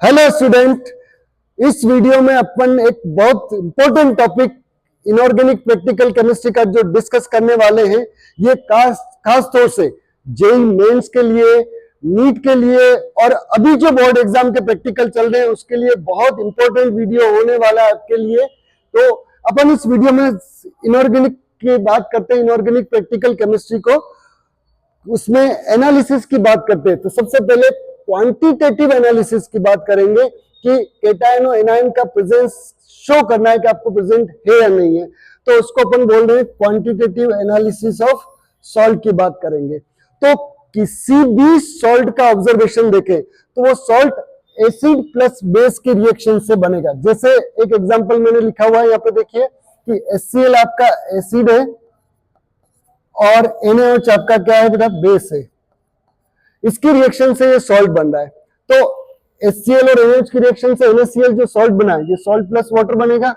Hello student, इस video में अपन एक बहुत important topic inorganic practical chemistry का जो डिस्कस करने वाले हैं। ये खास तौर से जेईई मेंस के लिए, नीट के लिए और अभी जो बोर्ड एग्जाम के प्रैक्टिकल चल रहे हैं उसके लिए बहुत इंपॉर्टेंट वीडियो होने वाला है आपके लिए। तो अपन इस वीडियो में इनऑर्गेनिक की बात करते हैं, इनऑर्गेनिक प्रैक्टिकल केमिस्ट्री को, उसमें एनालिसिस की बात करते हैं। तो सबसे पहले क्वांटिटेटिव एनालिसिस की बात करेंगे कि केटायन और एनायन का प्रेजेंस शो करना है कि आपको प्रेजेंट है या नहीं है। तो उसको अपन बोल रहे हैं क्वांटिटेटिव एनालिसिस ऑफ सॉल्ट की बात करेंगे। तो किसी भी सॉल्ट का ऑब्जर्वेशन देखें तो वो सॉल्ट एसिड प्लस बेस के रिएक्शन से बनेगा। जैसे एक एग्जांपल मैंने लिखा हुआ है यहाँ पे, देखिए कि HCl आपका एसिड है और NaOH आपका क्या है बेटा, बेस है। इसकी रिएक्शन से ये सॉल्ट बन रहा है। तो HCl और NaOH की रिएक्शन से NaCl जो सॉल्ट बना है, ये सॉल्ट प्लस वाटर बनेगा।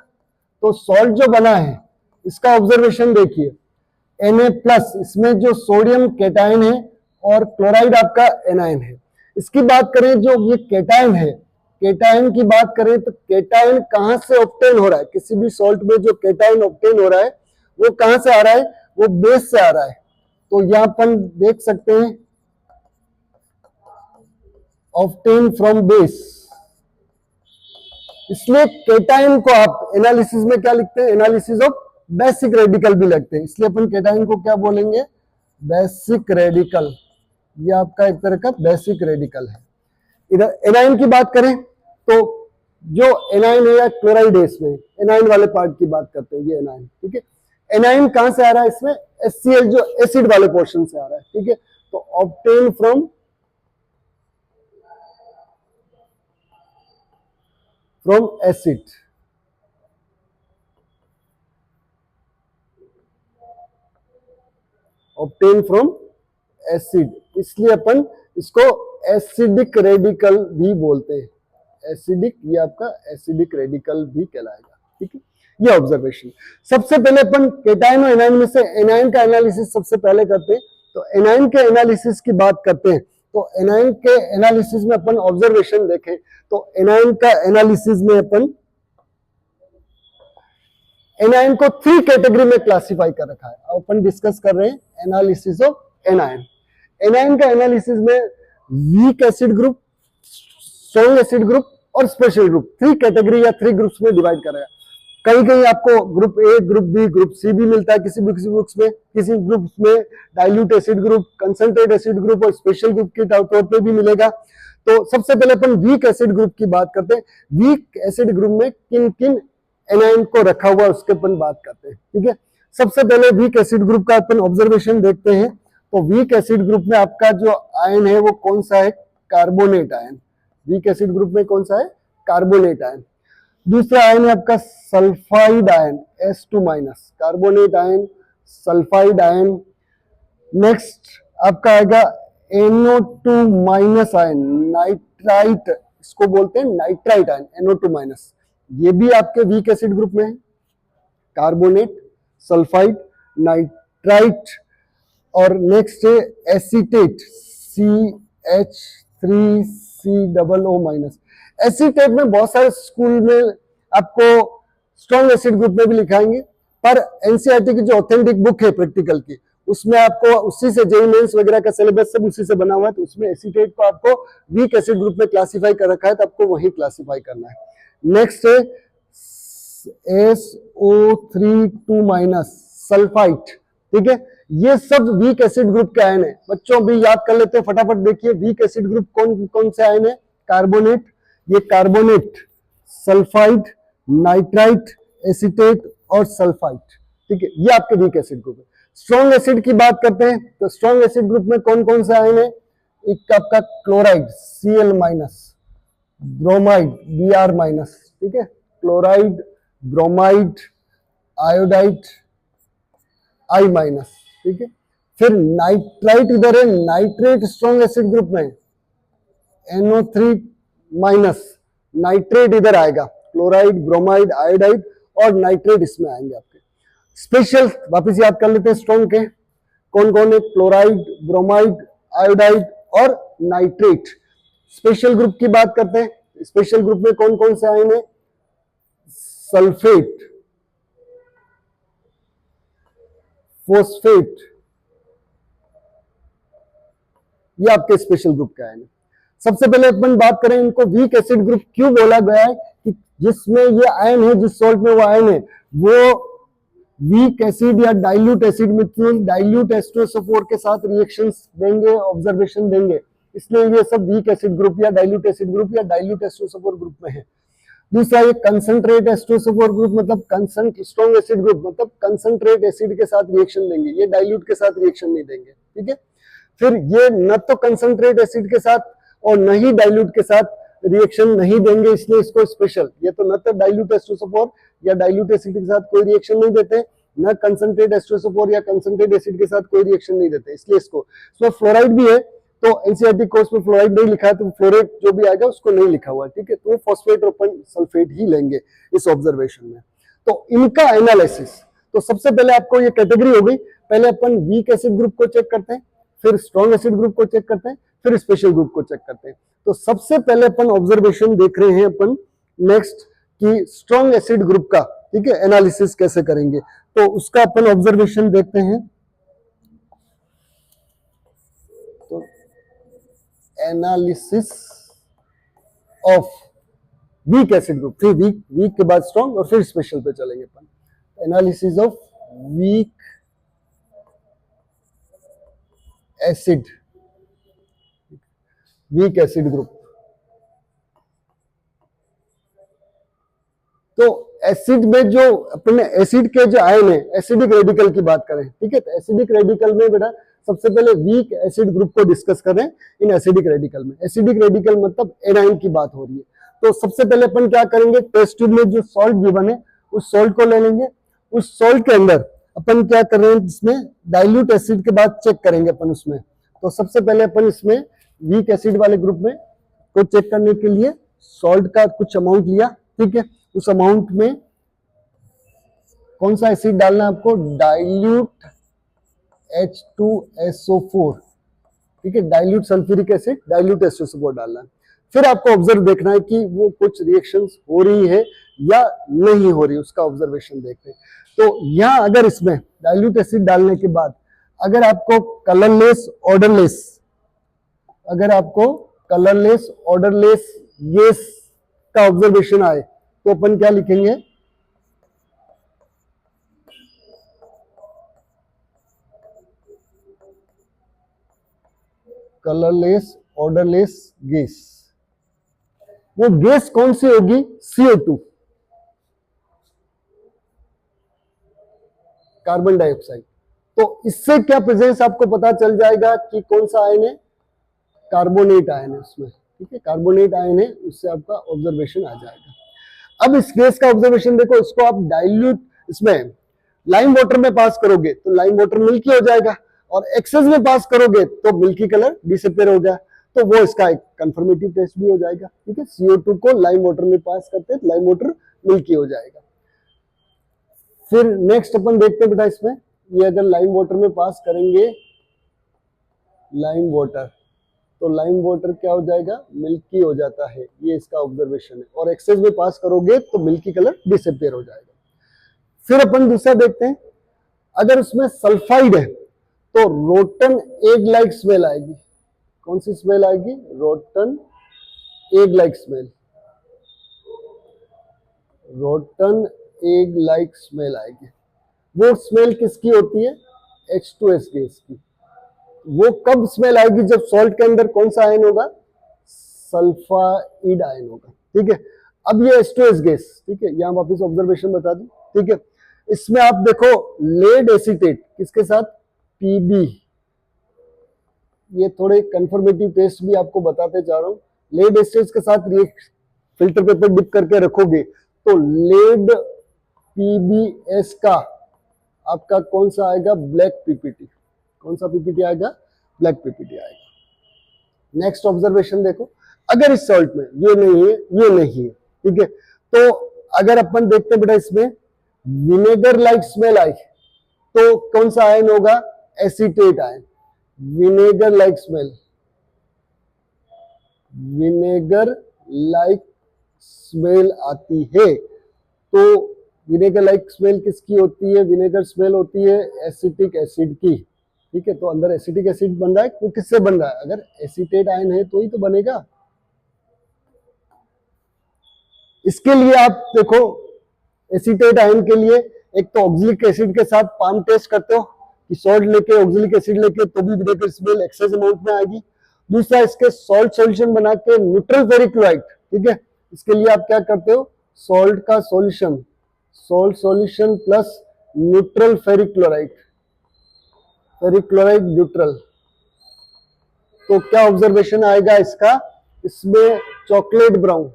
तो सॉल्ट जो बना है इसका ऑब्जर्वेशन देखिए, Na प्लस, इसमें जो सोडियम केटायन है और क्लोराइड आपका एनायन है। इसकी बात करें, जो ये केटायन है, केटायन की बात करें तो केटायन कहां से ऑब्टेन हो रहा है, किसी भी सॉल्ट में जो केटायन ऑब्टेन हो रहा है वो कहां से आ रहा है, वो बेस से आ रहा है। तो यहां अपन देख सकते हैं ऑब्टेन फ्रॉम बेस। इसलिए केटायन को आप एनालिसिस में क्या लिखते हैं, एनालिसिस ऑफ बेसिक रेडिकल भी लगते हैं। इसलिए अपन केटायन को क्या बोलेंगे, बेसिक रेडिकल। ये आपका एक तरह का बेसिक रेडिकल है। इधर एनायन की बात करें तो जो एनायन है या क्लोराइड है, इसमें एनायन वाले पार्ट की बात करते हैं, ये एनायन, ठीक है। एनायन कहां से आ रहा है, इसमें HCl जो एसिड वाले पोर्शन से आ रहा है, ठीक है। तो obtain from acid. Obtain from acid, इसलिए अपन इसको एसिडिक रेडिकल भी बोलते हैं। एसिडिक, ये आपका एसिडिक रेडिकल भी कहलाएगा, ठीक है। ये ऑब्जर्वेशन। सबसे पहले अपन केटायन और एनायन में से एनायन का एनालिसिस सबसे पहले करते हैं। तो एनायन के एनालिसिस की बात करते हैं। तो एनायन के एनालिसिस में अपन ऑब्जर्वेशन देखें तो एनायन का एनालिसिस में अपन एनायन को 3 कैटेगरी में क्लासिफाई कर रखा है। अपन डिस्कस कर रहे हैं एनालिसिस ऑफ एनायन। एनायन का एनालिसिस में weak acid group, strong acid group और स्पेशल ग्रुप, 3 कैटेगरी या 3 ग्रुप्स में डिवाइड करेगा। कहीं कहीं आपको group A, group B, group C भी मिलता है किसी ग्रुप्स में। किसी ग्रुप्स में dilute acid group, concentrate acid group और स्पेशल ग्रुप के तौर पे भी मिलेगा। तो सबसे पहले अपन वीक एसिड ग्रुप की बात करते हैं। वीक एसिड ग्रुप में किन किन एनायन को रखा हुआ उसके अपन बात करते हैं, ठीक है। सबसे पहले वीक एसिड ग्रुप का अपन ऑब्जर्वेशन देखते हैं। तो वीक एसिड ग्रुप में आपका जो आयन है वो कौन सा है, carbonate ion. Week acid group में कौन सा है, कार्बोनेट आयन। दूसरा आयन है आपका sulphide ion, S2-, carbonate ion, sulphide ion. Next आपका आएगा NO2- आयन, नाइट्राइट, इसको बोलते हैं नाइट्राइट आयन, NO2-। ये भी आपके वीक एसिड ग्रुप में है। कार्बोनेट, सल्फाइड, नाइट्राइट और नेक्स्ट है एसीटेट, CH3COO-। एसीटेट में बहुत सारे स्कूल में आपको स्ट्रॉन्ग एसिड ग्रुप में भी लिखाएंगे, पर एनसीईआरटी की जो ऑथेंटिक बुक है प्रैक्टिकल की, उसमें आपको उसी से जेईई मेंस वगैरह का सिलेबस सब उसी से बना हुआ है। तो उसमें एसीटेट को आपको वीक एसिड ग्रुप में क्लासिफाई कर रखा है, तो आपको वही क्लासिफाई करना है। नेक्स्ट है SO3 सल्फाइट, ठीक है। ये सब वीक एसिड ग्रुप के आयन है। बच्चों भी याद कर लेते हैं फटाफट। देखिए वीक एसिड ग्रुप कौन कौन से आयन है, कार्बोनेट, ये कार्बोनेट, सल्फाइड, नाइट्राइट, एसीटेट और सल्फाइट, ठीक है। ये आपके वीक एसिड ग्रुप है। स्ट्रॉन्ग एसिड की बात करते हैं तो स्ट्रॉन्ग एसिड ग्रुप में कौन कौन से आयन है, एक आपका क्लोराइड, Cl-, ब्रोमाइड, Br-, ठीक है, क्लोराइड, ब्रोमाइड, आयोडाइड, I-, ठीक है। फिर नाइट्राइट इधर है, नाइट्रेट स्ट्रॉन्ग एसिड ग्रुप में, NO3-, नाइट्रेट इधर आएगा, क्लोराइड, ब्रोमाइड, आयोडाइड और नाइट्रेट इसमें आएंगे आपके। स्पेशल वापस याद कर लेते हैं स्ट्रॉन्ग के कौन कौन है, क्लोराइड, ब्रोमाइड, आयोडाइड और नाइट्रेट। स्पेशल ग्रुप की बात करते हैं, स्पेशल ग्रुप में कौन कौन से आयन है? सल्फेट, फॉस्फेट, ये आपके स्पेशल ग्रुप के आयन है। सबसे पहले अपन बात करें इनको वीक एसिड ग्रुप क्यों बोला गया है, कि जिसमें ये आयन है, जिस सॉल्ट में वो आयन है वो वीक एसिड या डाइल्यूट एसिड में डाइल्यूट H2SO4 के साथ रिएक्शंस देंगे, ऑब्जर्वेशन देंगे, इसलिए ये सब वीक एसिड ग्रुप या डाइल्यूट एसिड ग्रुप या डाइल्यूट H2SO4 ग्रुप में है। दूसरा ये कंसंट्रेट H2SO4 ग्रुप मतलब स्ट्रॉन्ग एसिड ग्रुप मतलब कंसंट्रेट एसिड के साथ रिएक्शन देंगे, ये डाइल्यूट के साथ रिएक्शन नहीं देंगे, ठीक है। फिर ये न तो कंसंट्रेट एसिड के साथ और न ही डाइल्यूट के साथ रिएक्शन नहीं देंगे, इसलिए इसको स्पेशल, ये तो न तो डाइल्यूट H2SO4 या डाइल्यूट एसिड के साथ कोई रिएक्शन नहीं देते, न कंसंट्रेट H2SO4 या कंसंट्रेट एसिड के साथ कोई रिएक्शन नहीं देते, इसलिए इसमें फ्लोराइड भी है, तो एनसीईआरटी कोर्स में फ्लोराइड नहीं लिखा है, तो फ्लोराइड जो भी आएगा उसको नहीं लिखा हुआ है, ठीक है। तो फॉस्फेट और सल्फेट ही लेंगे इस ऑब्जर्वेशन में। तो इनका एनालिसिस, तो सबसे पहले आपको ये कैटेगरी हो गई, पहले अपन वीक एसिड ग्रुप को चेक करते हैं, फिर स्ट्रॉन्ग एसिड ग्रुप को चेक करते हैं, फिर स्पेशल ग्रुप को चेक करते हैं। तो सबसे पहले अपन ऑब्जर्वेशन देख रहे हैं अपन नेक्स्ट कि स्ट्रॉन्ग एसिड ग्रुप का, ठीक है, एनालिसिस कैसे करेंगे, तो उसका अपन ऑब्जर्वेशन देखते हैं। तो analysis of weak acid group, फिर वीक के बाद स्ट्रॉन्ग और फिर स्पेशल पे चलेंगे अपन। Analysis of weak acid group. तो एसिड में जो अपने एसिड के जो आयन है, एसिडिक रेडिकल की बात करें, ठीक है, तो एसिडिक रेडिकल में बेटा सबसे पहले वीक एसिड ग्रुप को डिस्कस कर रहे हैं इन एसिडिक रेडिकल में। एसिडिक रेडिकल मतलब एनाइन की बात हो रही है। तो सबसे पहले अपन क्या करेंगे, टेस्ट ट्यूब में जो सॉल्ट गिवन है उस सॉल्ट को ले लेंगे, उस सॉल्ट के अंदर अपन क्या कर रहे हैं, इसमें डाइल्यूट एसिड के बाद चेक करेंगे अपन उसमें। तो सबसे पहले अपन इसमें वीक एसिड वाले ग्रुप में को चेक करने के लिए सॉल्ट का कुछ अमाउंट लिया, ठीक है, उस अमाउंट में कौन सा एसिड डालना है आपको, डाइल्यूट H2SO4, ठीक है, dilute sulphuric acid, dilute H2SO4 डालना है। फिर आपको ऑब्जर्व देखना है कि वो कुछ रिएक्शंस हो रही है या नहीं हो रही, उसका ऑब्जर्वेशन देखते हैं। तो यहां अगर इसमें डाइल्यूट एसिड डालने के बाद अगर आपको कलरलेस ऑर्डरलेस गैस का ऑब्जर्वेशन आए तो अपन क्या लिखेंगे, कलरलेस ऑर्डरलेस गैस। वो गैस कौन सी होगी, CO2, कार्बन डाइऑक्साइड। तो इससे क्या प्रेजेंस आपको पता चल जाएगा कि कौन सा आयन है, कार्बोनेट आयन है उसमें, ठीक है, कार्बोनेट आयन है, उससे आपका ऑब्जर्वेशन आ जाएगा। अब इस गैस का ऑब्जर्वेशन देखो, इसको आप डाइल्यूट इसमें लाइम वाटर में पास करोगे तो लाइम वाटर मिल्की हो जाएगा, और एक्सेस में पास करोगे तो मिल्की कलर डिसअपीयर हो गया, तो वो इसका एक कंफर्मेटिव टेस्ट भी हो जाएगा, ठीक है। CO2 को लाइम वाटर में पास करते हैं, लाइम वाटर मिल्की हो जाएगा। फिर नेक्स्ट अपन देखते हैं बेटा इसमें, ये अगर लाइम वाटर में पास करेंगे लाइम वाटर, तो लाइम वाटर क्या हो जाएगा, मिल्की हो जाता है, ये इसका ऑब्जर्वेशन है, और एक्सेस में पास करोगे तो मिल्की कलर डिसअपीयर हो जाएगा। फिर अपन दूसरा देखते हैं, अगर उसमें सल्फाइड है तो रोटन एग लाइक स्मेल आएगी। कौन सी स्मेल आएगी, rotten egg like smell, rotten egg like smell आएगी। वो स्मेल किसकी होती है, H2S गैस की। वो कब स्मेल आएगी, जब सॉल्ट के अंदर कौन सा आयन होगा, सल्फाइड आयन होगा, ठीक है। अब ये H2S गैस, ठीक है, यहां वापस ऑब्जर्वेशन बता दूं, ठीक है। इसमें आप देखो लेड एसीटेट किसके साथ, PB, ये थोड़े कंफर्मेटिव टेस्ट भी आपको बताते जा रहा हूं। लेड एसिड के साथ फिल्टर पेपर डिप करके रखोगे तो लेड PBS का आपका कौन सा आएगा, ब्लैक PPT। कौन सा PPT आएगा, ब्लैक PPT आएगा। नेक्स्ट ऑब्जर्वेशन देखो, अगर इस सॉल्ट में ये नहीं है, ठीक है, तो अगर अपन देखते हैं बेटा इसमें विनेगर लाइक स्मेल आई तो कौन सा आयन होगा, acetate ion. Vinegar like smell आती है। तो विनेगर लाइक स्मेल किसकी होती है? विनेगर स्मेल होती है एसिटिक एसिड की। ठीक है, तो अंदर एसिटिक एसिड बन रहा है, वो किससे बन रहा है? अगर एसीटेट आयन है तो ही तो बनेगा। इसके लिए आप देखो, एसीटेट आयन के लिए एक तो ऑक्सैलिक एसिड के साथ पाम टेस्ट करते हो कि सॉल्ट लेके ऑक्सैलिक एसिड लेके तो भी विनेगर स्मेल एक्सेस अमाउंट में आएगी। दूसरा, इसके सॉल्ट सॉल्यूशन बना के न्यूट्रल फेरिक क्लोराइड, ठीक है, इसके लिए आप क्या करते हो? सॉल्ट का solution, salt solution plus neutral ferric chloride, ferric chloride neutral. तो क्या ऑब्जर्वेशन आएगा इसका? इसमें चॉकलेट ब्राउन,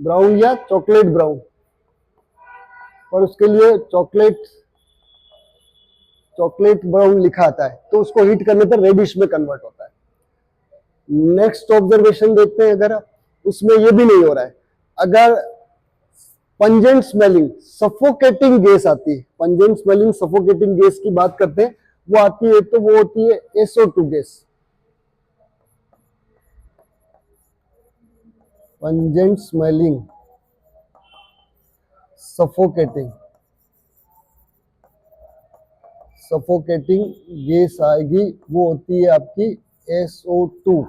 ब्राउन या चॉकलेट ब्राउन, और उसके लिए चॉकलेट ब्राउन लिखा आता है, तो उसको हीट करने पर रेडिश में कन्वर्ट होता है। नेक्स्ट ऑब्जर्वेशन देखते हैं, अगर उसमें ये भी नहीं हो रहा है, अगर पंजेंट स्मेलिंग सफोकेटिंग गैस आती है, पंजेंट स्मेलिंग सफोकेटिंग गैस की बात करते हैं, वो आती है तो वो होती है SO2 gas. Pungent smelling suffocating gas आएगी, वो होती है आपकी SO2।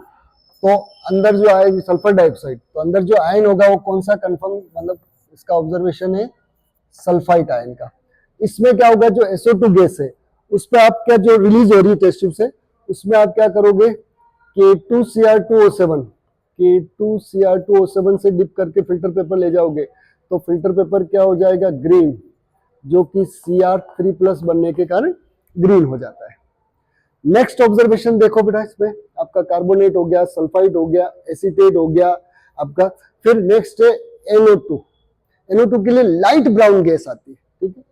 तो अंदर जो आएगी सल्फर डाइऑक्साइड, तो अंदर जो आयन होगा वो कौन सा? कंफर्म, मतलब इसका ऑब्जर्वेशन है सल्फाइट आयन का। इसमें क्या होगा? जो SO2 गैस है उस पर आप क्या, जो रिलीज हो रही है टेस्ट ट्यूब से, उसमें आप क्या करोगे? K2Cr2O7, K2Cr2O7 से डिप करके फिल्टर पेपर ले जाओगे, तो फिल्टर पेपर क्या हो जाएगा? ग्रीन, जो कि Cr3+ बनने के कारण ग्रीन हो जाता है। नेक्स्ट ऑब्जर्वेशन देखो बेटा, इसमें आपका कार्बोनेट हो गया, सल्फाइड हो गया, एसीटेट हो गया आपका। फिर नेक्स्ट है NO2। NO2 के लिए लाइट ब्राउन गैस आती है, ठीक है,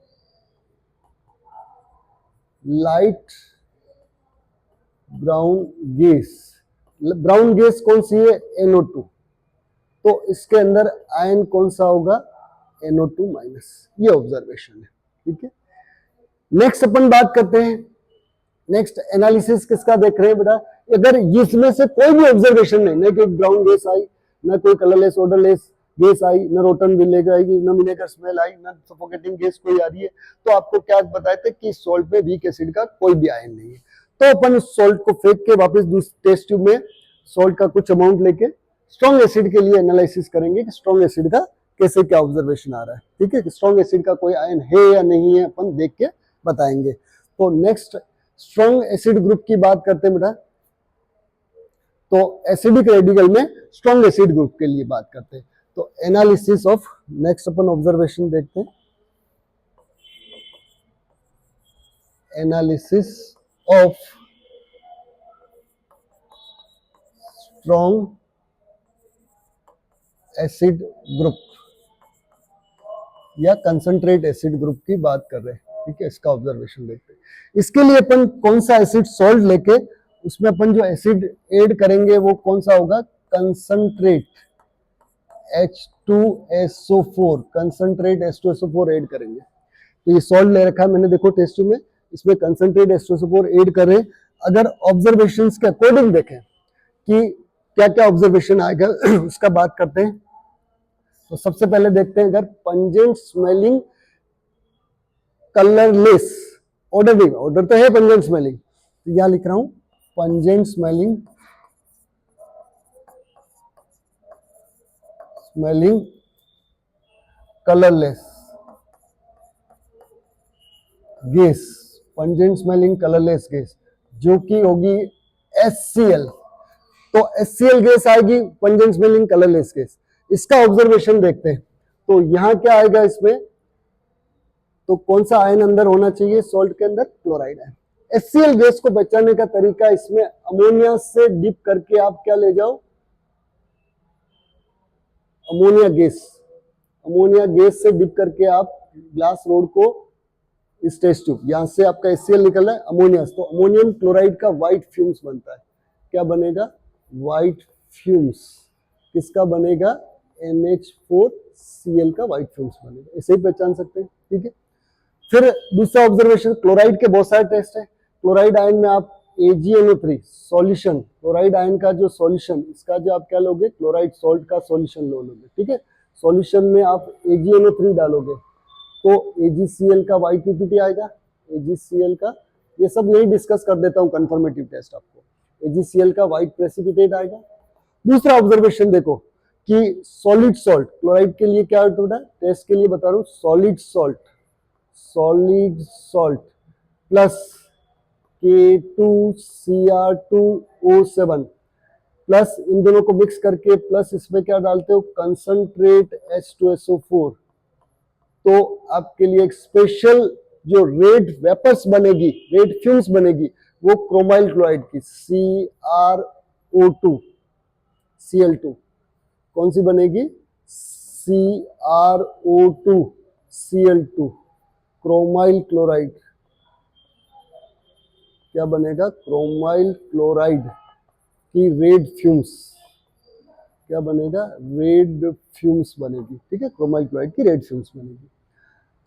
light brown gas. Brown gas कौन सी है? NO2। तो इसके अंदर आयन कौन सा होगा? NO2-। ये ऑब्जर्वेशन है, ठीक है। नेक्स्ट अपन बात करते हैं, नेक्स्ट एनालिसिस किसका देख रहे हैं बेटा? अगर इसमें से कोई भी ऑब्जर्वेशन नहीं, न कोई ब्राउन गैस आई, न कोई कलरलेस ऑर्डरलेस गैस आई, न रोटन विनेगर आएगी, न विनेगर स्मेल आई, न सफोकेटिंग गैस कोई आ रही है, तो आपको क्या बताए थे कि सॉल्ट में वीक एसिड का कोई भी आयन नहीं है। तो अपन उस सॉल्ट को फेंक के वापस टेस्ट ट्यूब में सॉल्ट का कुछ अमाउंट लेके स्ट्रॉन्ग एसिड के लिए एनालिसिस करेंगे कि स्ट्रॉन्ग एसिड का कैसे क्या ऑब्जर्वेशन आ रहा है, ठीक है, कि स्ट्रॉन्ग एसिड का कोई आयन है या नहीं है, अपन देख के बताएंगे। तो नेक्स्ट स्ट्रॉन्ग एसिड ग्रुप की बात करते हैं बेटा, तो एसिडिक रेडिकल में स्ट्रॉन्ग एसिड ग्रुप के लिए बात करते हैं। तो analysis of, next upon observation देखते हैं, analysis of strong acid group या कंसंट्रेट एसिड ग्रुप की बात कर रहे हैं, ठीक है, इसका ऑब्जर्वेशन देखते हैं। इसके लिए अपन कौन सा एसिड सॉल्ट लेके उसमें अपन जो एसिड ऐड करेंगे वो कौन सा होगा? Concentrate H2SO4, concentrate H2SO4 add करेंगे। तो ये सॉल्ट ले रखा है मैंने, देखो टेस्ट में, इसमें कंसंट्रेट H2SO4 ऐड कर रहे हैं। अगर ऑब्जर्वेशंस के अकॉर्डिंग देखें कि क्या क्या ऑब्जर्वेशन आएगा उसका बात करते हैं। तो सबसे पहले देखते हैं, अगर पंजेंट स्मेलिंग कलरलेस ऑर्डर नहीं, ऑर्डर तो है पंजेंट स्मेलिंग, तो यहां लिख रहा हूं pungent smelling colourless gas, pungent smelling colourless gas जो कि होगी HCl। तो HCl गैस आएगी पंजेंट स्मेलिंग कलरलेस गैस। इसका ऑब्जर्वेशन देखते हैं, तो यहां क्या आएगा इसमें? तो कौन सा आयन अंदर होना चाहिए? सॉल्ट के अंदर क्लोराइड आयन। HCl गैस को पहचानने का तरीका, इसमें अमोनिया से डिप करके आप क्या ले जाओ? अमोनिया गैस से डिप करके आप ग्लास रोड को इस टेस्ट ट्यूब, यहां से आपका HCl निकल रहा है, अमोनिया, तो अमोनियम क्लोराइड का व्हाइट फ्यूम्स बनता है। क्या बनेगा? White fumes. किसका बनेगा? NH4Cl का व्हाइट फ्यूम्स बनेगा। इसे ही पहचान सकते हैं, ठीक है। फिर दूसरा ऑब्जर्वेशन, क्लोराइड के बहुत सारे टेस्ट है। क्लोराइड आयन में आप AgNO3 सॉल्यूशन, क्लोराइड आयन का जो सॉल्यूशन, इसका जो आप क्या लोगे, क्लोराइड सॉल्ट का सॉल्यूशन लो लोगे, ठीक है। सॉल्यूशन में आप AgNO3 डालोगे तो AgCl का वाइट पीपीटी आएगा, AgCl का, ये सब यही डिस्कस कर देता हूं कंफर्मेटिव टेस्ट आपको। AgCl का वाइट प्रेसिपिटेट आएगा। दूसरा ऑब्जर्वेशन देखो कि सॉलिड सॉल्ट, क्लोराइड के लिए क्या होता है, टेस्ट के लिए बता रहा हूं, solid salt plus K2Cr2O7 plus इन दोनों को मिक्स करके प्लस इसमें क्या डालते हो, कंसंट्रेट H2SO4, तो आपके लिए एक स्पेशल जो रेड वेपर्स बनेगी, रेड फ्यूम्स बनेगी, वो क्रोमाइल क्लोराइड की CrO2 Cl2, कौन सी बनेगी, CrO2 Cl2, क्रोमाइल क्लोराइड, क्या बनेगा, क्रोमाइल क्लोराइड की रेड फ्यूम्स, क्या बनेगा, रेड फ्यूम्स बनेगी, ठीक है, क्रोमाइल क्लोराइड की रेड फ्यूम्स बनेगी।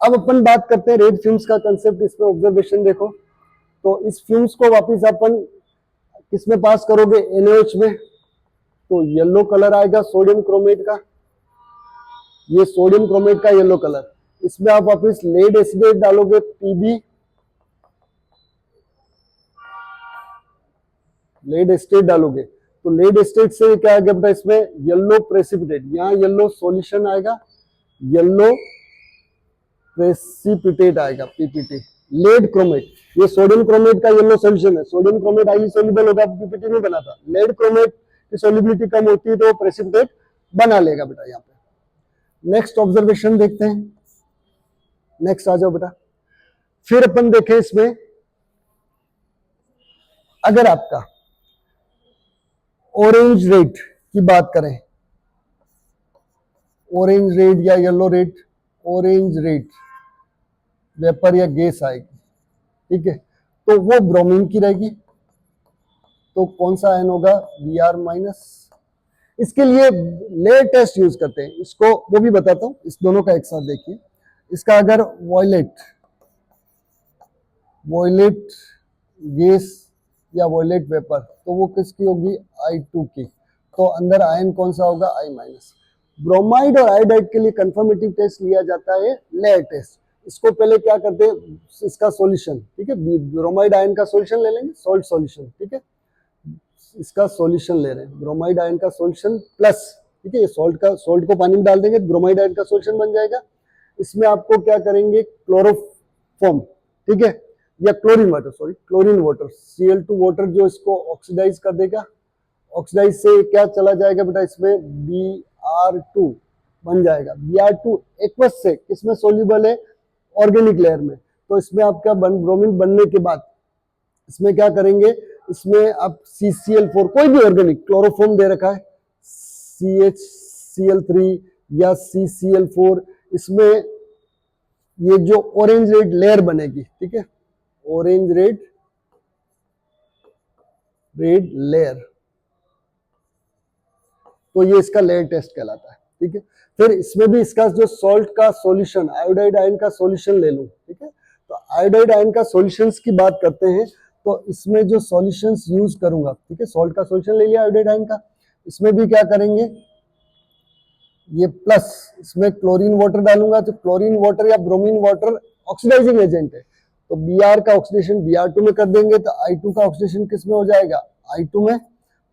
अब अपन बात करते हैं रेड फ्यूम्स का कंसेप्ट, इसमें ऑब्जर्वेशन देखो, तो इस फ्यूम्स को वापस अपन किसमें पास करोगे, NaOH में, तो येलो कलर आएगा सोडियम क्रोमेट का, ये सोडियम क्रोमेट का येलो कलर, इसमें आप वापस लेड एसिडेट डालोगे Pb, लेड एसिडेट डालोगे तो लेड एसिडेट से क्या आएगा बेटा, इसमें येलो प्रेसिपिटेट, यहाँ येलो सॉल्यूशन आएगा, येलो प्रेसिपिटेट आएगा पीपीटी, लेड क्रोमेट, ये सोडियम क्रोमेट का येलो सॉल्यूशन है, सोडियम क्रोमेट हाईली सोल्यूबल होगा, पीपीटी में बना था, लेड क्रोमेट की सोल्युबिलिटी कम होती है तो वो प्रेसिपिटेट बना लेगा बेटा यहाँ पे। नेक्स्ट ऑब्जर्वेशन देखते हैं, नेक्स्ट आ जाओ बेटा। फिर अपन देखें इसमें, अगर आपका ऑरेंज रेड की बात करें, ऑरेंज रेड या yellow red, orange red vapour या गैस आएगी, ठीक है, तो वो ब्रोमीन की रहेगी, तो कौन सा आयन होगा, Br-। इसके लिए लेयर टेस्ट यूज करते हैं, इसको वो भी बताता हूं, इस दोनों का एक साथ देखिए। इसका अगर वॉयलेट गैस या वॉयलेट वेपर, तो वो किसकी होगी, I2 की, तो अंदर आयन कौन सा होगा, I-। ब्रोमाइड और आयोडाइड के लिए कंफर्मेटिव टेस्ट लिया जाता है लेयर टेस्ट। इसको पहले क्या करते हैं, इसका सॉल्यूशन, ठीक है, ब्रोमाइड आयन का सॉल्यूशन ले लेंगे, सॉल्ट सॉल्यूशन, ठीक है, इसका सॉल्यूशन ले रहे हैं, ब्रोमाइड आयन का सॉल्यूशन प्लस, ठीक है, ये सॉल्ट को पानी में डाल देंगे, ब्रोमाइड आयन का सॉल्यूशन बन जाएगा। इसमें आपको क्या करेंगे, क्लोरोफॉर्म, ठीक है, या क्लोरीन वाटर, Cl2 वाटर जो इसको ऑक्सीडाइज कर देगा, ऑक्सीडाइज से क्या चला जाएगा बेटा, इसमें Br2 बन जाएगा। Br2 एक्वस से किसमें सोल्यूबल है, ऑर्गेनिक लेयर में, तो इसमें आपका ब्रोमीन बनने के बाद इसमें क्या करेंगे, इसमें आप CCl4, कोई भी ऑर्गेनिक क्लोरोफॉर्म दे रखा है, CHCl3 या CCl4, इसमें ये जो ऑरेंज रेड लेयर बनेगी, ठीक है, ऑरेंज रेड लेयर, तो ये इसका लेयर टेस्ट कहलाता है, ठीक है। फिर इसमें भी इसका जो सॉल्ट का सॉल्यूशन, आयोडाइड आयन का सॉल्यूशन ले लूं, ठीक है, तो आयोडाइड आयन का सॉल्यूशंस की बात करते हैं, तो इसमें जो सॉल्यूशंस यूज करूंगा, ठीक है, सॉल्ट का सॉल्यूशन ले लिया आयोडाइड आयन का, इसमें भी क्या करेंगे, ये प्लस इसमें क्लोरीन वाटर डालूंगा, तो क्लोरीन वाटर या ब्रोमीन वाटर ऑक्सीडाइजिंग एजेंट है, तो Br का ऑक्सीडेशन Br2 में कर देंगे, तो I2 का ऑक्सीडेशन किस में हो जाएगा, I2 में।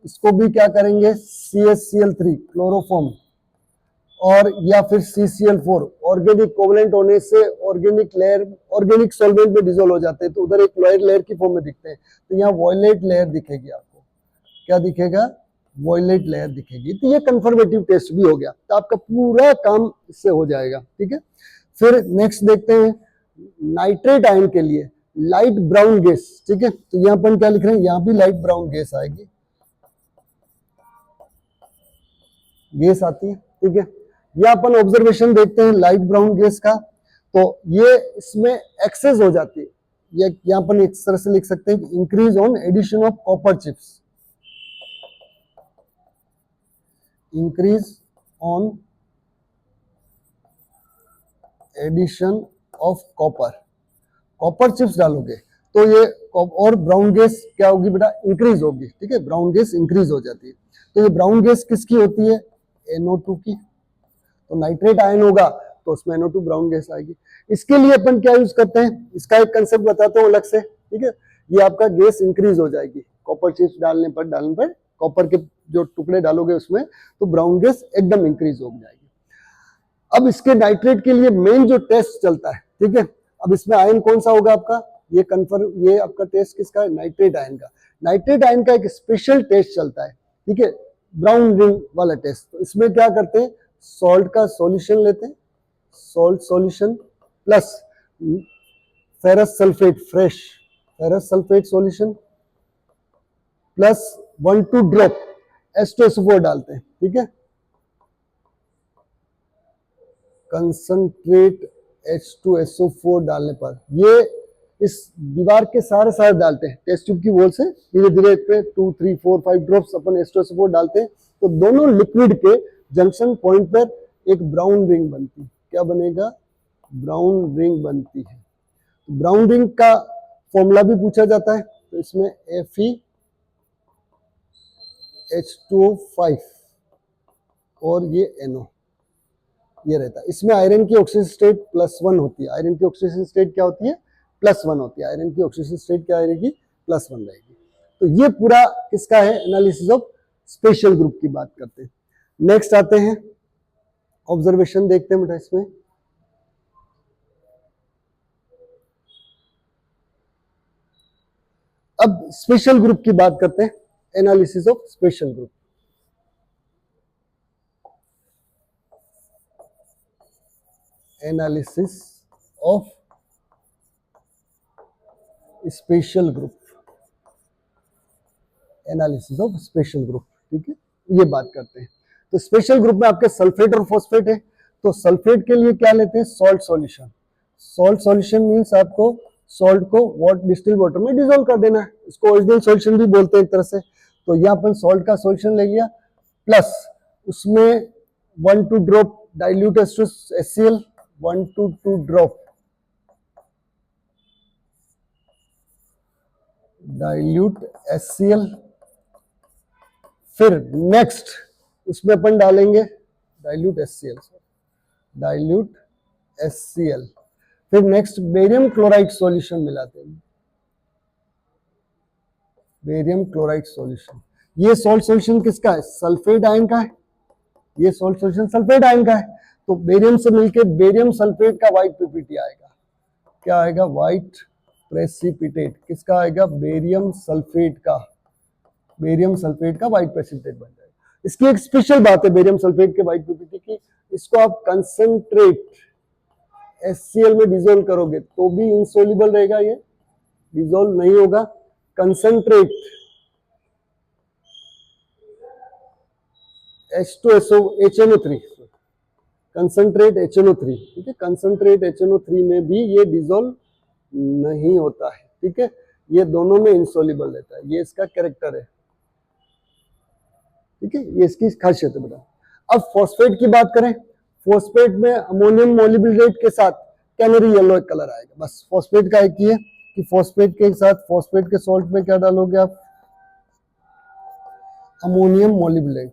इसको भी क्या करेंगे, CHCl3 क्लोरोफॉर्म और या फिर CCl4 ऑर्गेनिक कोवलेंट होने से ऑर्गेनिक लेयर, ऑर्गेनिक सॉल्वेंट में डिसॉल्व हो जाते हैं, तो उधर एक क्लोराइड लेयर की फॉर्म में दिखते हैं, तो यहाँ वॉयलेट लेयर दिखेगी आपको, क्या दिखेगा, वॉयलेट लेयर दिखेगी। तो ये कंफर्मेटिव टेस्ट भी हो गया, तो आपका पूरा काम इससे हो जाएगा, ठीक है। फिर नेक्स्ट देखते हैं नाइट्रेट आयन के लिए लाइट ब्राउन गैस, ठीक है, तो यहाँ पर क्या लिख रहे हैं, यहाँ भी लाइट ब्राउन गैस आएगी, गैस आती है, ठीक है। यह अपन ऑब्जर्वेशन देखते हैं लाइट ब्राउन गैस का, तो ये इसमें एक्सेस हो जाती है, ये यहाँ पर इस तरह से लिख सकते हैं कि increase on addition of copper chips, increase on addition of copper chips डालोगे तो ये और ब्राउन गैस क्या होगी बेटा, इंक्रीज होगी, ठीक है, ब्राउन गैस इंक्रीज हो जाती है। तो ये ब्राउन गैस किसकी होती है, NO2 की। तो नाइट्रेट आयन होगा तो उसमें NO2 ब्राउन गैस आएगी। इसके लिए अपन क्या यूज करते हैं, इसका एक कंसेप्ट बताता हूँ अलग से, ठीक है। ये आपका गैस इंक्रीज हो जाएगी कॉपर चिप्स डालने पर कॉपर के जो टुकड़े डालोगे उसमें, तो ब्राउन गैस एकदम इंक्रीज हो जाएगी। अब इसके नाइट्रेट के लिए मेन जो टेस्ट चलता है, ठीक है, अब इसमें आयन कौन सा होगा आपका, ये आपका टेस्ट किसका है, नाइट्रेट आयन का। नाइट्रेट आयन का एक स्पेशल टेस्ट चलता है, ठीक है, ब्राउन रिंग वाला टेस्ट। तो इसमें क्या करते हैं, सॉल्ट का सॉल्यूशन लेते हैं, salt solution plus ferrous sulphate, fresh ferrous sulphate solution plus 1-2 drop H2SO4 डालते हैं, ठीक है, कंसंट्रेट H2SO4 डालने पर ये इस दीवार के सारे डालते हैं, टेस्ट ट्यूब की वॉल से धीरे धीरे पे 2, 3, 4, 5 ड्रॉप्स अपन H2SO4 डालते हैं। तो दोनों लिक्विड के जंक्शन पॉइंट पर एक ब्राउन रिंग बनती है। क्या बनेगा, ब्राउन रिंग बनती है। ब्राउन रिंग का फॉर्मूला भी पूछा जाता है, तो इसमें FeH2O5 और ये NO ये रहता है। इसमें आयरन की ऑक्सीजन स्टेट +1 होती है। आयरन की ऑक्सीजन स्टेट क्या होती है, +1 होती है। आयरन की ऑक्सीजन स्टेट क्या रहेगी, +1 रहेगी। तो ये पूरा किसका है, एनालिसिस ऑफ स्पेशल ग्रुप की बात करते हैं। नेक्स्ट आते हैं ऑब्जर्वेशन देखते हैं बेटा इसमें। अब स्पेशल ग्रुप की बात करते हैं, analysis of special group. Analysis of special group, analysis of special group, ठीक है, ये बात करते हैं। तो स्पेशल ग्रुप में आपके सल्फेट और फॉस्फेट है। तो सल्फेट के लिए क्या लेते हैं, salt solution. Salt solution means आपको सॉल्ट को डिस्टिल वाटर में डिसॉल्व कर देना है। इसको ओरिजिनल सॉल्यूशन भी बोलते हैं एक तरह से। तो यहाँ अपन सॉल्ट का सॉल्यूशन ले लिया, प्लस उसमें 1-2 drop dilute HCl, 1 to 2 drop dilute HCl। फिर नेक्स्ट उसमें अपन डालेंगे डाइल्यूट HCl। फिर नेक्स्ट बेरियम क्लोराइड सॉल्यूशन मिलाते हैं, बेरियम क्लोराइड सॉल्यूशन। ये सॉल्ट सॉल्यूशन किसका है, सल्फेट आयन का है। ये सॉल्ट सॉल्यूशन सल्फेट आयन का है। तो बेरियम से मिलके बेरियम सल्फेट का व्हाइट पीपीटी आएगा। क्या आएगा, व्हाइट प्रेसिपिटेट। किसका आएगा, बेरियम सल्फेट का। बेरियम सल्फेट का व्हाइट प्रेसिपिटेट बन जाएगा। इसकी एक स्पेशल बात है बेरियम सल्फेट के व्हाइट पीपीटी की, इसको आप कंसंट्रेट HCl में डिसॉल्व करोगे तो भी इंसोल्युबल रहेगा, ये डिसॉल्व नहीं होगा। कंसंट्रेट HNO3, कंसंट्रेट HNO3, ठीक है, कंसंट्रेट HNO3 में भी ये डिसॉल्व नहीं होता है, ठीक है, ये दोनों में इंसोल्युबल रहता है। ये इसका कैरेक्टर है, ठीक है, ये इसकी खासियत है बेटा। अब फॉस्फेट की बात करें, फॉस्फेट में अमोनियम मोलिब्डेट के साथ कैनरी येलो कलर आएगा। बस फॉस्फेट का एक ही है कि फॉस्फेट के साथ फॉस्फेट के सॉल्ट में क्या डालोगे आप, अमोनियम मोलिब्डेट।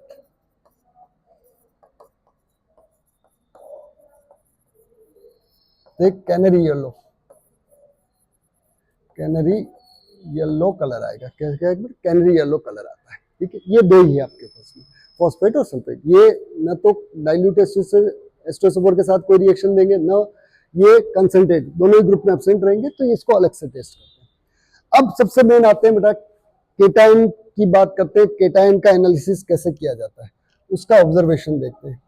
देख कैनरी येलो कलर आएगा। क्या कैनरी येलो कलर आता है, ठीक है। ये दो ही है आपके पास में, फॉस्फेट और सल्फेट। ये न तो डाइल्यूट H2SO4 के साथ कोई रिएक्शन देंगे, न ये कंसंट्रेट, दोनों ही ग्रुप में एब्सेंट रहेंगे, तो इसको अलग से टेस्ट करते हैं। अब सबसे मेन आते हैं बेटा केटाइन की बात करते हैं। केटाइन का एनालिसिस कैसे किया जाता है, उसका ऑब्जर्वेशन देखते हैं।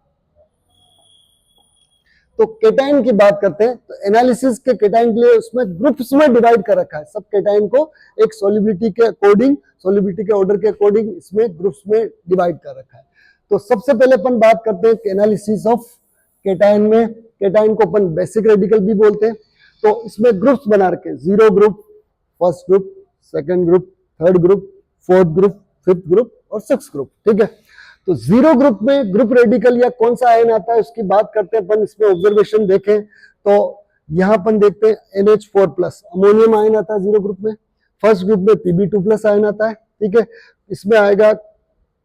तो केटाइन की बात करते हैं, तो एनालिसिस के केटाइन के लिए उसमें ग्रुप्स में डिवाइड कर रखा है। सब केटाइन को एक सॉल्युबिलिटी के अकॉर्डिंग, सॉल्युबिलिटी के ऑर्डर के अकॉर्डिंग इसमें ग्रुप्स में डिवाइड कर रखा है। तो सबसे पहले अपन बात करते हैं एनालिसिस ऑफ केटाइन में। केटाइन को अपन बेसिक रेडिकल भी बोलते हैं। तो इसमें ग्रुप्स बना रखे, 0 group, first group, second group, third group, fourth group, fifth group और सिक्स्थ ग्रुप, ठीक है। तो 0 ग्रुप में ग्रुप रेडिकल या कौन सा आयन आता है उसकी बात करते हैं अपन। इसमें ऑब्जर्वेशन देखें तो यहां अपन देखते हैं NH4+, अमोनियम आयन आता है 0 ग्रुप में। फर्स्ट ग्रुप में Pb2+ आयन आता है, ठीक है। इसमें आएगा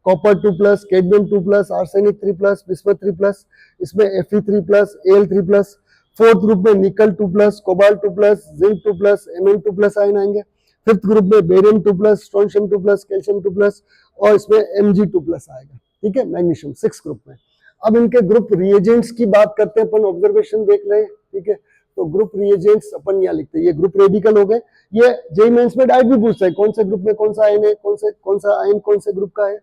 कॉपर 2+, कैडमियम 2+, आर्सेनिक 3+, बिस्मथ 3+, इसमें Fe3+, Al3+। फोर्थ ग्रुप में निकल 2+, कोबाल्ट 2+, जिंक 2+, Mn2+ आयन आएंगे। फिफ्थ ग्रुप में बेरियम 2+, स्ट्रोंशियम 2+, कैल्शियम 2+, और इसमें Mg2+ आएगा, ठीक है, मैग्नीशियम 6 ग्रुप में। अब इनके ग्रुप रिएजेंट्स की बात करते हैं, अपन ऑब्जर्वेशन देख रहे हैं, ठीक है। तो ग्रुप रिएजेंट्स अपन यहाँ लिखते हैं, ये ग्रुप रेडिकल हो गए। ये जेईई मेंस में डायरेक्ट भी पूछता है कौन से ग्रुप में कौन सा आयन है, कौन सा आयन कौन से ग्रुप का है।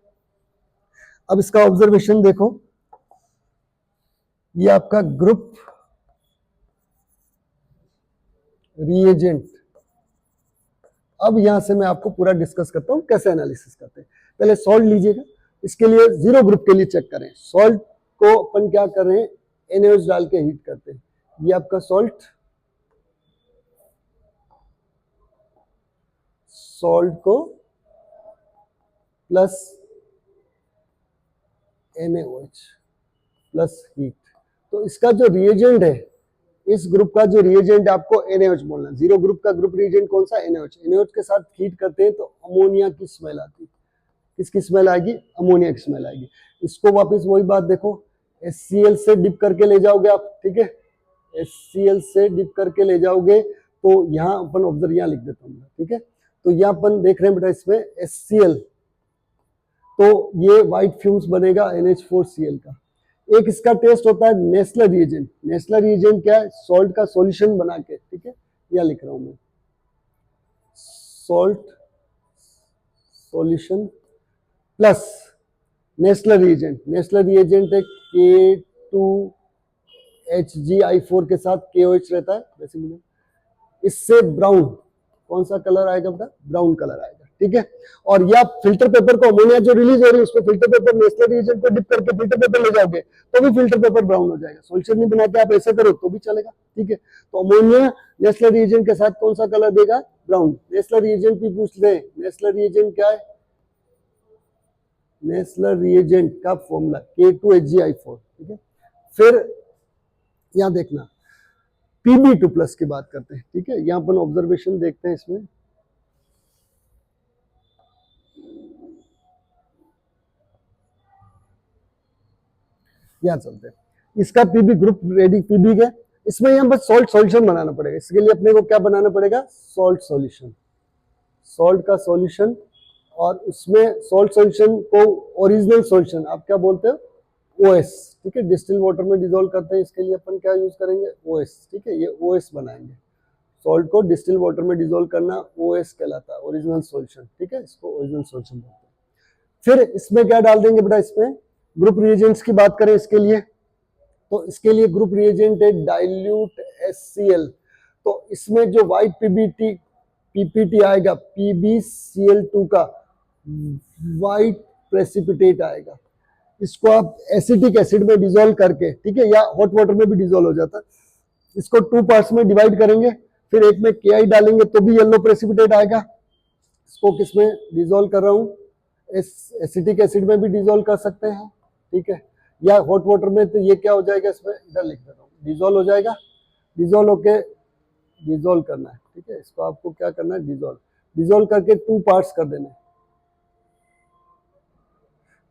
अब इसका ऑब्जर्वेशन देखो, ये आपका ग्रुप रिएजेंट। अब यहां से मैं आपको पूरा डिस्कस करता हूं कैसे एनालिसिस करते हैं। पहले सॉल्ट लीजिएगा, इसके लिए 0 ग्रुप के लिए चेक करें। सॉल्ट को अपन क्या कर रहे हैं, NaOH डाल के हीट करते हैं। ये आपका सॉल्ट को प्लस NaOH प्लस हीट, तो इसका जो रिएजेंट है, इस ग्रुप का जो रिएजेंट आपको NaOH बोलना है। 0 ग्रुप का ग्रुप रिएजेंट कौन सा, NaOH। NaOH के साथ हीट करते हैं तो अमोनिया की स्मेल आती है। किसकी स्मेल आएगी, अमोनिया की स्मेल आएगी। इसको वापस वही बात देखो, HCl से डिप करके ले जाओगे आप, ठीक है, HCl से डिप करके ले जाओगे तो यहाँ अपन ऑब्जर्व यहाँ लिख देता हूँ, ठीक है। तो यहाँ अपन देख रहे हैं बेटा इसमें HCl, तो ये व्हाइट फ्यूम्स बनेगा NH4Cl का। एक इसका टेस्ट होता है नेस्लर रिएजेंट। नेस्लर रिएजेंट क्या है, सॉल्ट का सॉल्यूशन बना के, ठीक है, यह लिख रहा हूं मैं, salt solution plus Nessler reagent. Nessler reagent है K2HgI4 के साथ KOH रहता है वैसे मुझे, इससे ब्राउन, कौन सा कलर आएगा बेटा, ब्राउन कलर आएगा, ठीक है। और या फिल्टर पेपर को अमोनिया जो रिलीज हो रही है उसको फिल्टर पेपर नेस्लर रिएजेंट को डिप करके फिल्टर पेपर ले जाओगे तो भी फिल्टर पेपर ब्राउन हो जाएगा। सॉल्यूशन नहीं बना के आप ऐसा करो तो भी चलेगा, ठीक है। तो अमोनिया नेस्लर रिएजेंट के साथ कौन सा कलर देगा, ब्राउन। नेस्लर रिएजेंट भी पूछ ले, नेस्लर रिएजेंट क्या है, नेस्लर रिएजेंट का फॉर्मूला K2HgI4, ठीक है। फिर यहां देखना Pb2+ की बात करते हैं, ठीक है। यहां अपन ऑब्जर्वेशन देखते हैं इसमें, यहाँ चलते हैं। इसका Pb ग्रुप रेडी, Pb के इसमें यहाँ बस सॉल्ट सॉल्यूशन बनाना पड़ेगा। इसके लिए अपने को क्या बनाना पड़ेगा, सॉल्ट सॉल्यूशन, सॉल्ट का सॉल्यूशन। और उसमें सॉल्ट सॉल्यूशन को ओरिजिनल सॉल्यूशन आप क्या बोलते हो, OS, ठीक है, डिस्टिल वाटर में डिसॉल्व करते हैं। इसके लिए अपन क्या यूज करेंगे, OS, ठीक है, ये OS बनाएंगे। सॉल्ट को डिस्टिल वाटर में डिसॉल्व करना OS कहलाता है, ओरिजिनल सॉल्यूशन, ठीक है, इसको ओरिजिनल सॉल्यूशन बोलते हैं। फिर इसमें क्या डाल देंगे बेटा, इसमें ग्रुप रिएजेंट्स की बात करें इसके लिए, तो इसके लिए ग्रुप रिएजेंट है डाइल्यूट HCl। तो इसमें जो व्हाइट PPT आएगा, PbCl2 का व्हाइट प्रेसिपिटेट आएगा। इसको आप एसिटिक एसिड में डिसॉल्व करके, ठीक है, या हॉट वाटर में भी डिसॉल्व हो जाता है, इसको 2 पार्ट्स में डिवाइड करेंगे, फिर एक में Ki डालेंगे तो भी येलो प्रेसिपिटेट आएगा। इसको किसमें डिसॉल्व कर रहा हूं, एसिटिक एसिड में भी डिसॉल्व कर सकते हैं, ठीक है, या हॉट वाटर में। तो ये क्या हो जाएगा, इसमें इधर लिख देता हूँ, डिसॉल्व हो जाएगा। डिसॉल्व होके डिसॉल्व करना है, ठीक है, इसको आपको क्या करना है, डिसॉल्व करके 2 पार्ट्स कर देने,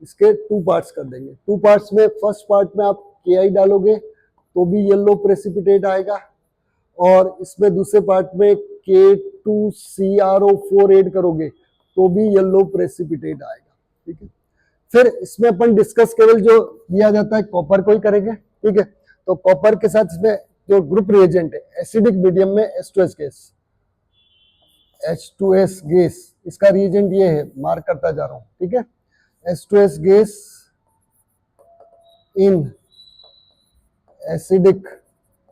इसके 2 पार्ट्स कर देंगे। 2 पार्ट्स में फर्स्ट पार्ट में आप Ki डालोगे तो भी येलो प्रेसिपिटेट आएगा, और इसमें दूसरे पार्ट में K2CrO4 ऐड करोगे तो भी येलो प्रेसिपिटेट आएगा, ठीक है। फिर इसमें अपन डिस्कस केवल जो किया जाता है कॉपर को ही करेंगे, ठीक है। तो कॉपर के साथ इसमें जो ग्रुप रिएजेंट है एसिडिक मीडियम में H2S गैस, H2S गैस, इसका रिएजेंट ये है, मार्क करता जा रहा हूं, ठीक है, H2S gas in acidic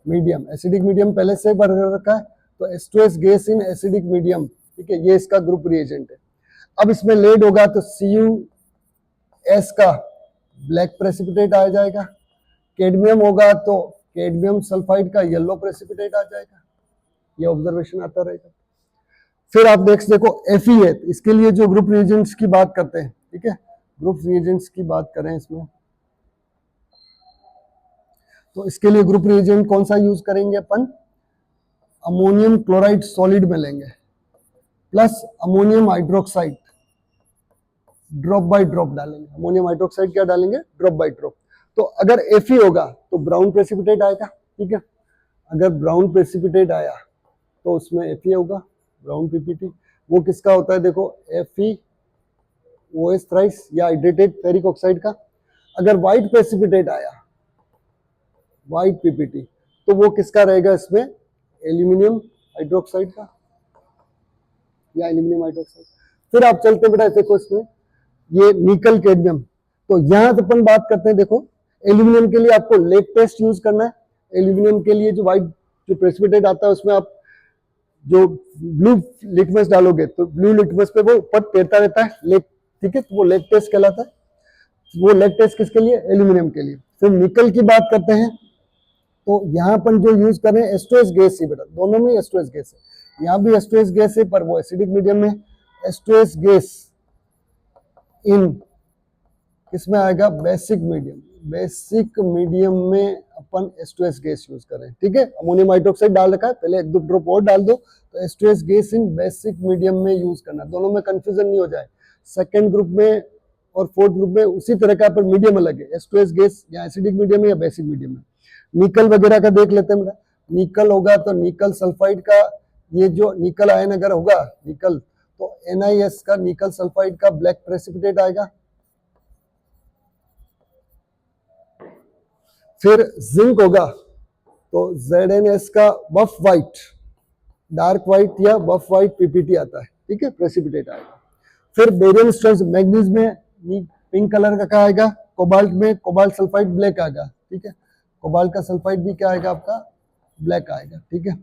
medium. Acidic medium पहले से भर रखा है, तो H2S gas in acidic medium, ठीक है, ये इसका ग्रुप रिएजेंट है। अब इसमें लेड होगा तो CuS का ब्लैक प्रेसिपिटेट आ जाएगा, कैडमियम होगा तो कैडमियम सल्फाइड का येलो प्रेसिपिटेट आ जाएगा, ये ऑब्जर्वेशन आता रहेगा। फिर आप देखो Fe है, इसके लिए जो ग्रुप रिएजेंट्स की बात करते हैं, ठीक है, ग्रुप रिएजेंट्स की बात करें इसमें, तो इसके लिए ग्रुप रिएजेंट कौन सा यूज करेंगे अपन, अमोनियम क्लोराइड सॉलिड में लेंगे, plus ammonium hydroxide, drop by drop डालेंगे। अमोनियम हाइड्रोक्साइड क्या डालेंगे? Drop by drop. तो अगर Fe होगा तो ब्राउन प्रेसिपिटेट आएगा, ठीक है। अगर ब्राउन प्रेसिपिटेट आया तो उसमें Fe होगा, ब्राउन पीपीटी। वो किसका होता है? देखो FeOH थ्राइस या हाइड्रेटेड फेरिक ऑक्साइड का। अगर व्हाइट प्रेसिपिटेट आया, व्हाइट पीपीटी, तो वो किसका रहेगा? इसमें एल्यूमिनियम हाइड्रोक्साइड का या एल्यूमिनियम हाइड्रोक्साइड। फिर आप चलते बेटा देखो इसमें ये निकल कैडमियम। तो यहां से अपन बात करते हैं, देखो एल्यूमिनियम के लिए आपको लेक टेस्ट यूज करना है। एल्यूमिनियम के लिए जो व्हाइट जो प्रेसिपिटेट आता है उसमें आप जो ब्लू लिटमस डालोगे तो ब्लू लिटमस पे वो ऊपर तैरता रहता है लेक, ठीक है। तो वो लेक टेस्ट कहलाता है। वो लेक टेस्ट किसके लिए? एल्यूमिनियम के लिए। फिर निकल की बात करते हैं तो यहाँ पर जो यूज कर रहे हैं H2S गैस ही बेटा, दोनों में H2S गैस है। यहाँ भी H2S गैस है पर वो एसिडिक मीडियम में। H2S गैस इन किसमें आएगा? Basic medium. बेसिक मीडियम में अपन H2S गैस यूज करें, ठीक है। अमोनियम हाइड्रोक्साइड डाल रखा है, पहले एक दो ड्रॉप और डाल दो। तो H2S gas in basic medium में यूज करना, दोनों में कंफ्यूजन नहीं हो जाए। सेकेंड ग्रुप में और फोर्थ ग्रुप में उसी तरह का पर मीडियम अलग है। H2S गैस या एसिडिक मीडियम है या बेसिक मीडियम है। निकल वगैरह का देख लेते हैं। निकल होगा तो निकल सल्फाइड का, ये जो निकल आयन अगर होगा निकल, तो NiS का निकल सल्फाइड का ब्लैक प्रेसिपिटेट आएगा। फिर जिंक होगा तो ZnS का बफ वाइट, डार्क वाइट या बफ वाइट पीपीटी आता है, ठीक है, प्रेसिपिटेट आएगा। फिर बेरियम स्ट्रेंथ, मैग्नीज में पिंक कलर का क्या आएगा? कोबाल्ट में कोबाल्ट सल्फाइड ब्लैक आएगा, ठीक है। कोबाल्ट का सल्फाइड भी क्या आएगा? आपका ब्लैक आएगा, ठीक है।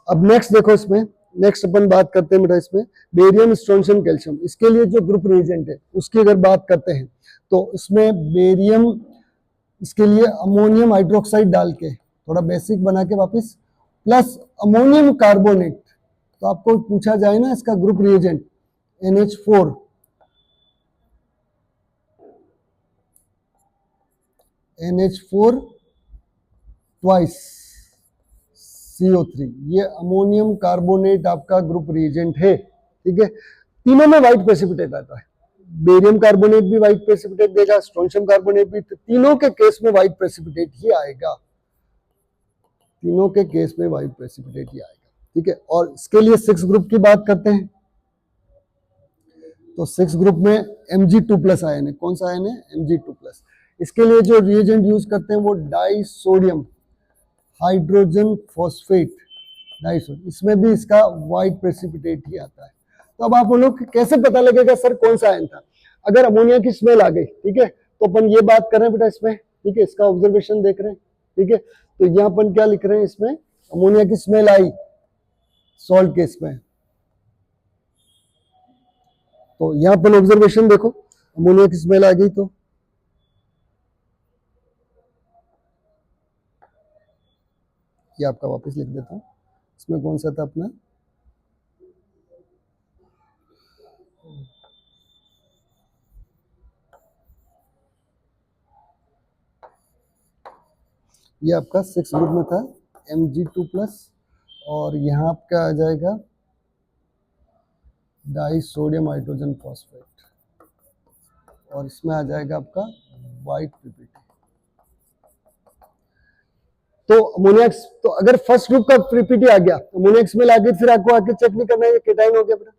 अब नेक्स्ट देखो इसमें, नेक्स्ट अपन बात करते हैं बेटा इसमें बेरियम स्ट्रोंशियम कैल्शियम। इसके लिए जो ग्रुप रिएजेंट है उसकी अगर बात करते हैं तो इसमें बेरियम, इसके लिए अमोनियम हाइड्रोक्साइड डाल के थोड़ा बेसिक बना के वापस प्लस अमोनियम कार्बोनेट। तो आपको पूछा जाए ना इसका group reagent NH4, NH4 twice CO3, ये अमोनियम कार्बोनेट आपका ग्रुप रिएजेंट है, ठीक है। तीनों में व्हाइट प्रेसिपिटेट आता है। बेरियम कार्बोनेट भी व्हाइट प्रेसिपिटेट देगा, स्ट्रोंशियम कार्बोनेट भी, तीनों के केस में व्हाइट प्रेसिपिटेट ही आएगा। तीनों के केस में व्हाइट प्रेसिपिटेट ही आएगा, ठीक है। और इसके लिए 6 ग्रुप की बात करते हैं तो 6 ग्रुप में Mg2+ आयन है। कौन सा आयन है? Mg2+। इसके लिए जो रिएजेंट यूज करते हैं वो die sodium hydrogen phosphate, disodium. इसमें भी इसका व्हाइट प्रेसिपिटेट ही आता है। तो अब आप बोलो कि कैसे पता लगेगा सर कौन सा आयन था? अगर अमोनिया की स्मेल आ गई, ठीक है, तो अपन ये बात कर रहे हैं बेटा इसमें, ठीक है, इसका ऑब्जर्वेशन देख रहे हैं, ठीक है। तो यहाँ अपन क्या लिख रहे हैं इसमें? अमोनिया की स्मेल आई सॉल्ट के इसमें, तो यहाँ पर ऑब्जर्वेशन देखो, अमोनिया की स्मेल आ गई तो ये आपका वापस लिख देता हूँ। इसमें कौन सा था अपना? ये आपका 6 ग्रुप में था Mg2+, और यहाँ आपका आ जाएगा डाई सोडियम हाइड्रोजन फॉस्फेट, और इसमें आ जाएगा आपका व्हाइट पीपीटी। तो अमोनिया, तो अगर फर्स्ट ग्रुप का पीपीटी आ गया, अमोनिया स्मेल आ गई, फिर आपको आके चेक नहीं करना है केटाइन हो गया बेटा।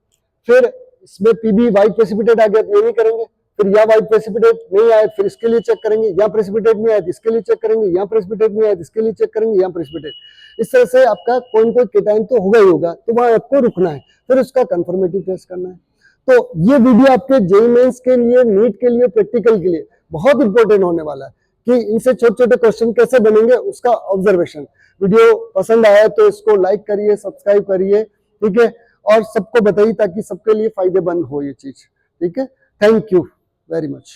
फिर इसमें पीबी व्हाइट प्रेसिपिटेट आ गया तो ये नहीं करेंगे। फिर यहाँ व्हाइट प्रेसिपिटेट नहीं आए, फिर इसके लिए चेक करेंगे। यहाँ प्रेसिपिटेट नहीं आया तो इसके लिए चेक करेंगे। यहाँ प्रेसिपिटेट नहीं आया तो इसके लिए चेक करेंगे। यहाँ प्रेसिपिटेट, इस तरह से आपका कोई ना कोई केटाइन तो होगा ही होगा, तो वहां आपको रुकना है, फिर उसका कंफर्मेटिव टेस्ट करना है। तो ये वीडियो आपके जेईई मेंस के लिए, नीट के लिए, प्रैक्टिकल के लिए बहुत इंपॉर्टेंट होने वाला है कि इनसे छोटे छोटे क्वेश्चन कैसे बनेंगे उसका ऑब्जर्वेशन। वीडियो पसंद आया तो इसको लाइक करिए, सब्सक्राइब करिए, ठीक है, और सबको बताइए ताकि सबके लिए फायदेमंद हो ये चीज, ठीक है। Thank you very much.